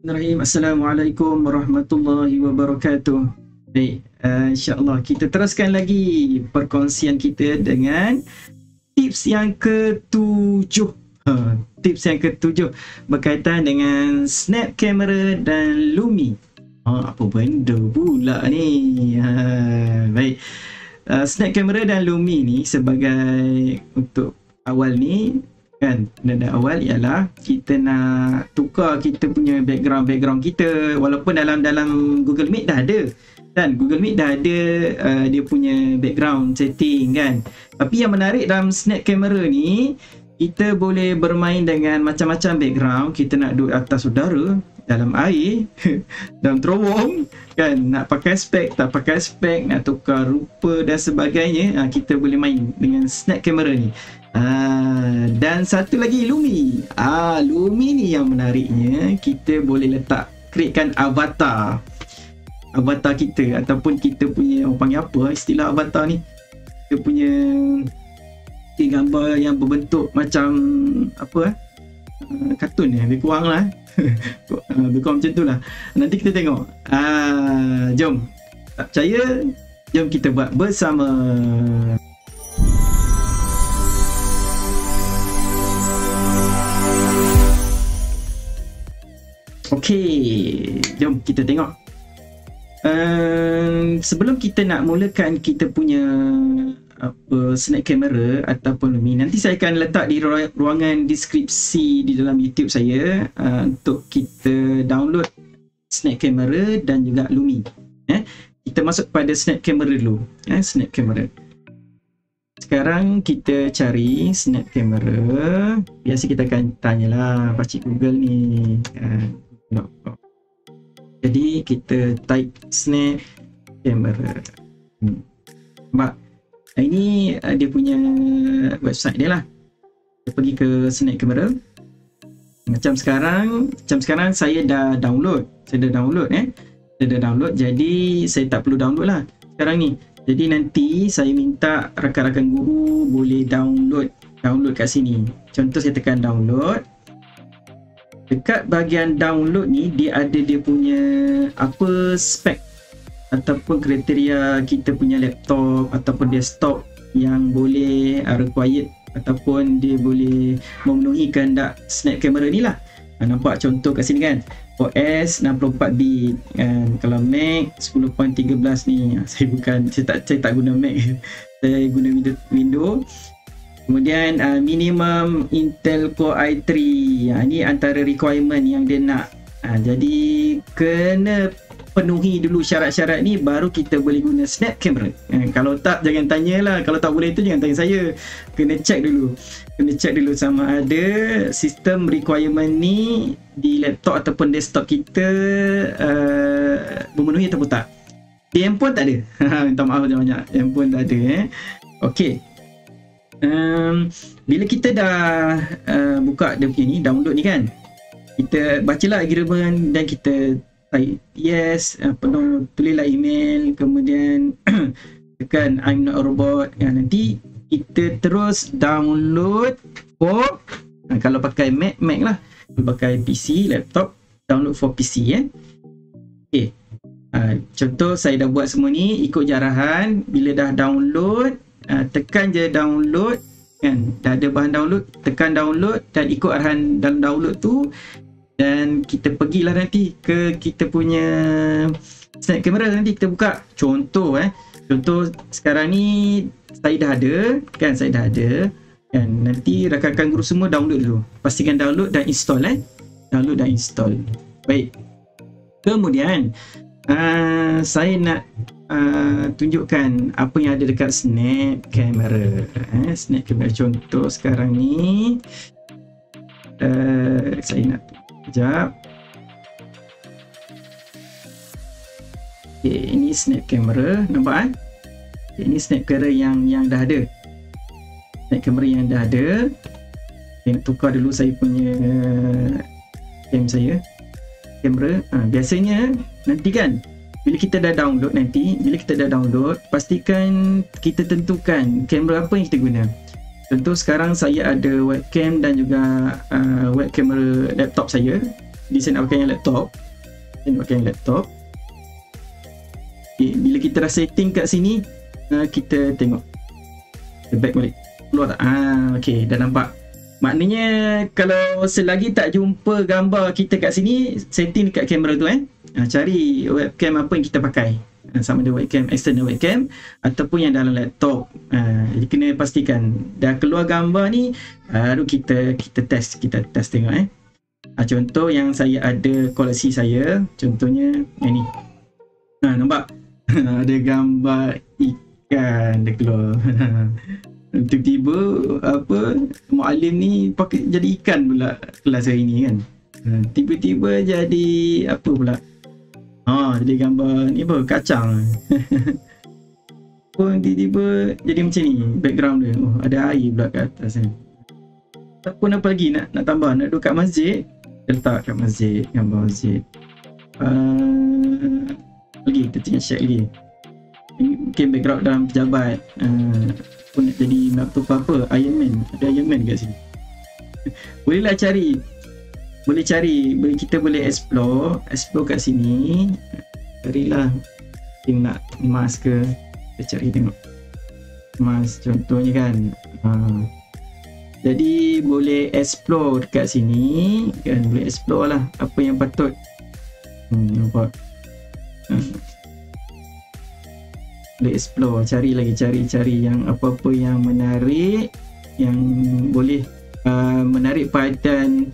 Bismillahirrahmanirrahim. Assalamualaikum warahmatullahi wabarakatuh. Baik, insyaAllah kita teruskan lagi perkongsian kita dengan tips yang ketujuh. Tips yang ketujuh berkaitan dengan snap camera dan Lumi. Apa benda pula ni? Baik, snap camera dan Lumi ni sebagai untuk awal ni kan, nada awal ialah kita nak tukar kita punya background kita, walaupun dalam Google Meet dah ada kan, Google Meet dah ada dia punya background setting kan. Tapi yang menarik dalam snap camera ni, kita boleh bermain dengan macam-macam background. Kita nak duduk atas udara, dalam air, dalam terowong kan, nak pakai spek, tak pakai spek, nak tukar rupa dan sebagainya, kita boleh main dengan snap camera ni. Dan satu lagi Lumi. Lumi ni yang menariknya, kita boleh createkan avatar kita, ataupun kita punya, orang panggil apa istilah avatar ni, kita punya gambar yang berbentuk macam apa kartun ni, lebih kurang lah. Lebih kurang macam tu lah. Nanti kita tengok. Jom, tak percaya, jom kita buat bersama. Okey, jom kita tengok. Sebelum kita nak mulakan kita punya snap camera ataupun Lumi, nanti saya akan letak di ruangan deskripsi di dalam YouTube saya untuk kita download snap camera dan juga Lumi. Kita masuk pada snap camera dulu. Snap camera. Sekarang kita cari snap camera. Biasa kita akan tanyalah pakcik Google ni. Jadi kita type snap camera. Nampak? Ini dia punya website dia lah. Kita pergi ke snap camera. Macam sekarang saya dah download. Saya dah download. Jadi saya tak perlu download lah sekarang ni. Jadi nanti saya minta rakan-rakan guru boleh download kat sini. Contoh saya tekan download. Dekat bahagian download ni, dia ada dia punya apa spek ataupun kriteria kita punya laptop ataupun desktop yang boleh required ataupun dia boleh memenuhi kehendak snap camera ni lah. Nampak contoh kat sini kan, OS 64 bit kan. Kalau Mac 10.13 ni, saya tak guna Mac. Saya guna Windows. Kemudian minimum Intel Core i3. Ini antara requirement yang dia nak. Jadi kena penuhi dulu syarat-syarat ni, baru kita boleh guna snap camera. Kalau tak, jangan tanyalah. Kalau tak boleh tu jangan tanya saya. Kena check dulu sama ada sistem requirement ni di laptop ataupun desktop kita memenuhi atau tak. Di handphone tak ada. Minta maaf banyak-banyak. Handphone tak ada. Okey. Bila kita dah buka dia punya ni, download ni kan, kita bacalah agreement dan kita type yes, tulislah email, kemudian tekan I'm not a robot. Nanti kita terus download for kalau pakai Mac lah, kalau pakai PC, laptop, download for PC okay. Contoh saya dah buat semua ni ikut jarahan. Bila dah download, tekan je download kan, dah ada bahan download, tekan download dan ikut arahan dalam download tu, dan kita pergilah nanti ke kita punya snap camera. Nanti kita buka contoh sekarang ni saya dah ada kan, nanti rakan-rakan guru semua download dulu, pastikan download dan install download dan install. Baik, kemudian saya nak tunjukkan apa yang ada dekat snap camera. Snap camera contoh sekarang ni, saya nak sekejap. Okay, ini snap camera, nampak ini snap camera yang dah ada. Snap camera yang dah ada. Saya nak tukar dulu saya punya kamera. Biasanya nanti kan, bila kita dah download, pastikan kita tentukan kamera apa yang kita guna. Contoh sekarang saya ada webcam dan juga web kamera laptop saya. design nak pakai yang laptop. Okay, bila kita dah setting kat sini, kita tengok, kita back balik, keluar tak? Okay, dah nampak. Maknanya kalau selagi tak jumpa gambar kita kat sini, setting dekat kamera tu cari webcam apa yang kita pakai, sama ada webcam external webcam ataupun yang dalam laptop. Jadi kena pastikan dah keluar gambar ni, baru kita test tengok. Contoh yang saya ada koleksi saya, contohnya yang ni. Nampak? Ada gambar ikan dia keluar. Tiba-tiba apa, Mualim ni pakai jadi ikan pula kelas hari ni kan. Tiba-tiba jadi apa pula, jadi gambar ni apa, kacang. Tiba-tiba jadi macam ni background dia. Ada air pula kat atas ni. Ataupun apa lagi nak tambah, nak duduk kat masjid, kita letak kat masjid, gambar masjid. Lagi kita tengok check lagi, mungkin background dalam pejabat. Pun nak jadi nak apa, Iron Man, ada Iron Man kat sini. Boleh cari, kita boleh explore kat sini. Carilah yang nak emas ke, kita cari tengok emas contohnya kan. Jadi boleh explore dekat sini kan, boleh explore lah apa yang patut. Nampak? Boleh explore, cari yang apa-apa yang menarik, yang boleh menarik perhatian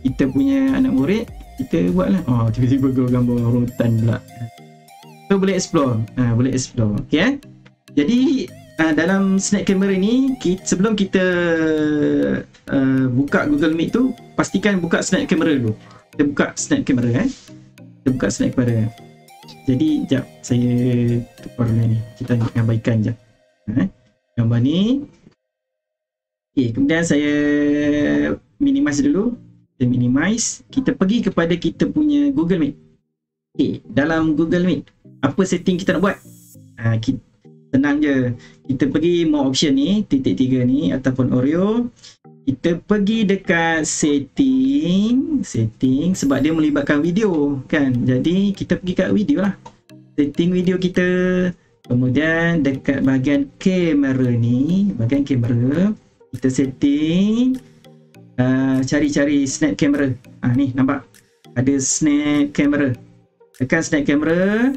kita punya anak murid, kita buat lah. Tiba-tiba gambar orangutan pula. So boleh explore, okay. Jadi dalam Snap Camera ni, sebelum kita buka Google Meet tu, pastikan buka Snap Camera dulu. Kita buka Snap Camera. Jadi sekejap, saya tukar ni, kita abaikan sekejap gambar ni. Okay, kemudian saya minimize dulu. Kita pergi kepada kita punya Google Meet. Okay, dalam Google Meet, apa setting kita nak buat? Senang je, kita pergi more option ni, titik 3 ni ataupun Oreo. Kita pergi dekat setting sebab dia melibatkan video kan. Jadi kita pergi kat video lah, setting video kita. Kemudian dekat bahagian kamera ni, kita setting, cari Snap Camera. Ni nampak ada Snap Camera. Tekan Snap Camera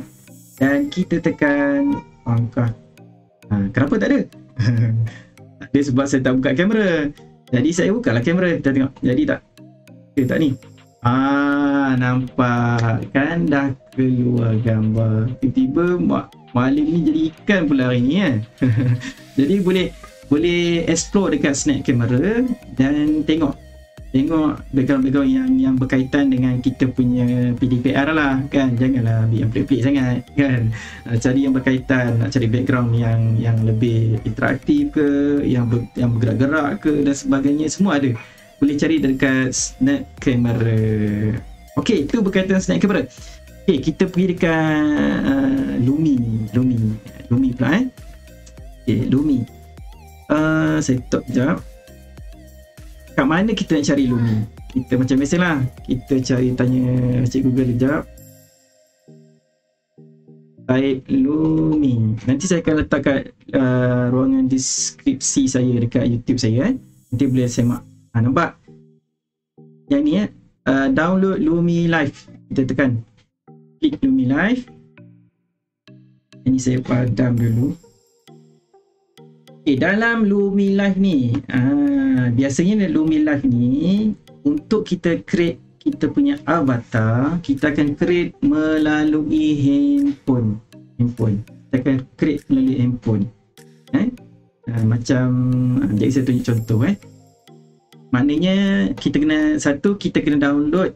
dan kita tekan angka. Kenapa tak ada? Ada sebab saya tak buka kamera. Jadi saya bukalah kamera, kita tengok jadi tak? Tak ni. Nampak kan dah keluar gambar. Tiba-tiba Mualim ni jadi ikan pula hari ni kan. Jadi boleh explore dekat Snap Camera dan tengok background yang berkaitan dengan kita punya PDPR lah kan. Janganlah ambil yang pelik-pelik sangat kan. Cari yang berkaitan, nak cari background yang lebih interaktif ke, yang bergerak-gerak ke dan sebagainya, semua ada. Boleh cari dekat Snap Camera. Okey, itu berkaitan Snap Camera. Okey, kita pergi dekat Lumi pula Okey, Lumi. Saya stop sekejap. Kat mana kita nak cari Lumi? Kita macam biasalah, kita tanya Cik Google sekejap. Type Lumi. Nanti saya akan letak kat ruangan deskripsi saya dekat YouTube saya. Nanti boleh semak. Nampak? Yang ni download Lumi Live. Kita tekan klik Lumi Live. Ini saya padam dulu. Dalam Lumi Live ni, biasanya Lumi Live ni untuk kita create kita punya avatar, kita akan create melalui handphone. Kita akan create melalui handphone. Macam jadi saya tunjuk contoh. Maknanya kita kena download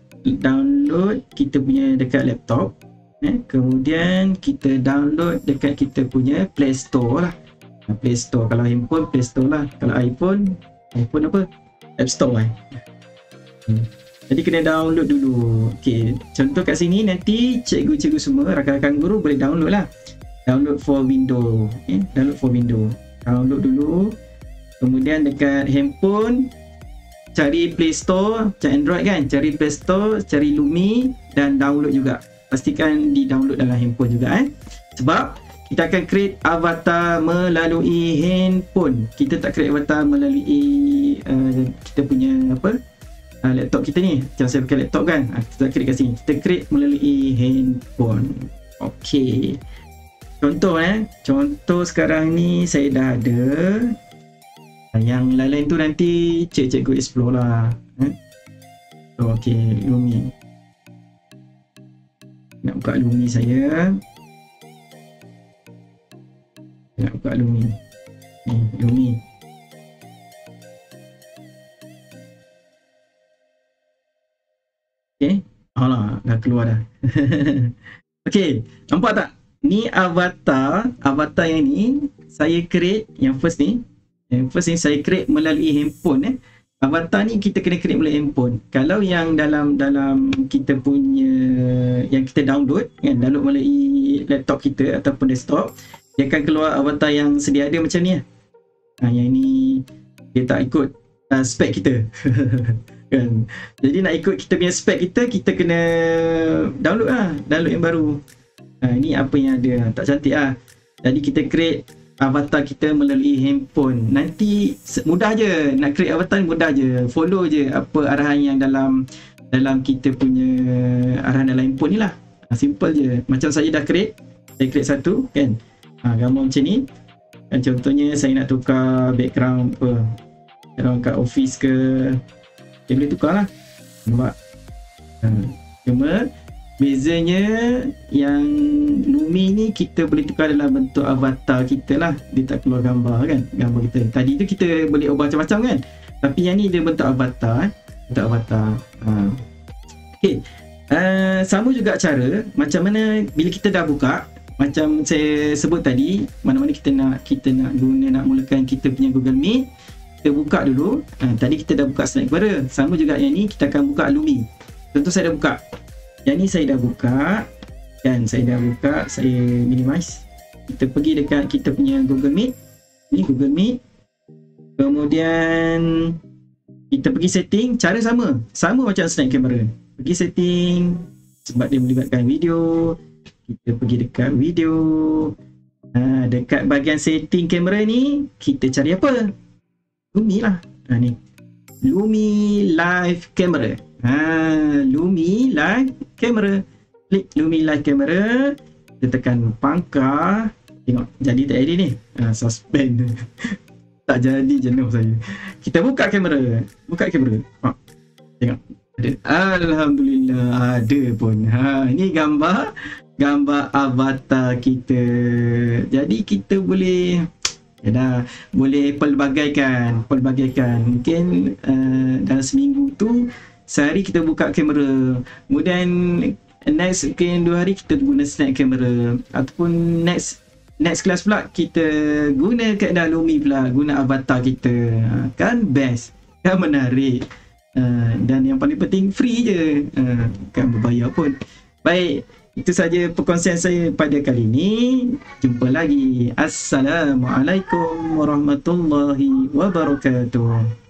kita punya dekat laptop. Kemudian kita download dekat kita punya Play Store lah. Play Store. Kalau handphone, Play Store lah. Kalau iPhone apa? App Store Jadi kena download dulu. Okey, contoh kat sini nanti cikgu-cikgu semua, rakan-rakan guru boleh download lah. Download for window. Download for window. Download dulu. Kemudian dekat handphone, cari Play Store, macam Android kan, cari Play Store, cari Lumi dan download juga. Pastikan di download dalam handphone juga sebab kita akan create avatar melalui handphone. Kita tak create avatar melalui kita punya laptop kita ni. Macam saya pakai laptop kan, kita tak create kat sini, kita create melalui handphone. Okey, contoh contoh sekarang ni saya dah ada. Yang lain-lain tu nanti cikgu explore lah. Okey, Lumi. Nak buka Lumi saya. Nak buka Lumi. Ni, Lumi. Okey. Alah, dah keluar dah. Okey, nampak tak? Ni avatar yang ni saya create, yang first ni. Yang first ni saya create melalui handphone Avatar ni kita kena create melalui handphone. Kalau yang dalam kita punya yang kita download kan, download melalui laptop kita ataupun desktop, dia akan keluar avatar yang sedia ada macam ni yang ni dia tak ikut spek kita. Kan. Jadi nak ikut kita punya spek kita kena download download yang baru. Ini apa yang ada, tak cantik Jadi kita create avatar kita melalui handphone. Nanti mudah je nak create avatar, mudah je, follow je apa arahan yang dalam kita punya arahan dalam handphone ni lah. Simple je. Macam saya dah create, saya create satu kan, gambar macam ni kan. Contohnya saya nak tukar background background kat office ke, dia boleh tukar lah, nampak. Cuma bezanya yang Lumi ni kita boleh tukar dalam bentuk avatar kita lah. Dia tak keluar gambar kan, gambar kita. Tadi tu kita boleh ubah macam-macam kan, tapi yang ni dia bentuk avatar bentuk avatar. Okay. Sama juga cara macam mana bila kita dah buka, macam saya sebut tadi, mana-mana kita nak guna, nak mulakan kita punya Google Meet, kita buka dulu. Tadi kita dah buka slide kamera. Sama juga yang ni kita akan buka Lumi. Contoh saya dah buka, yang ni saya dah buka kan, saya minimize. Kita pergi dekat kita punya Google Meet. Ni Google Meet. Kemudian kita pergi setting, cara sama macam slide kamera. Pergi setting, sebab dia melibatkan video, kita pergi dekat video. Dekat bahagian setting kamera ni kita cari apa? Lumi lah. Ni Lumi Live Camera. Lumi Live Camera. Klik Lumi Live Camera, kita tekan pangkar. Tengok jadi tak jadi ni. Suspend. Tak jadi, jenuh saya. Kita buka kamera. Tengok ada. Alhamdulillah ada pun. Ini gambar avatar kita. Jadi kita boleh boleh pelbagaikan. Mungkin dalam seminggu tu sehari kita buka kamera, kemudian next mungkin 2 hari kita guna snap kamera, ataupun next class pula kita guna kat dalam Lumi pula, guna avatar kita. Kan best, kan menarik, dan yang paling penting free je, kan berbayar pun. Baik, itu saja perkongsian saya pada kali ini. Jumpa lagi. Assalamualaikum warahmatullahi wabarakatuh.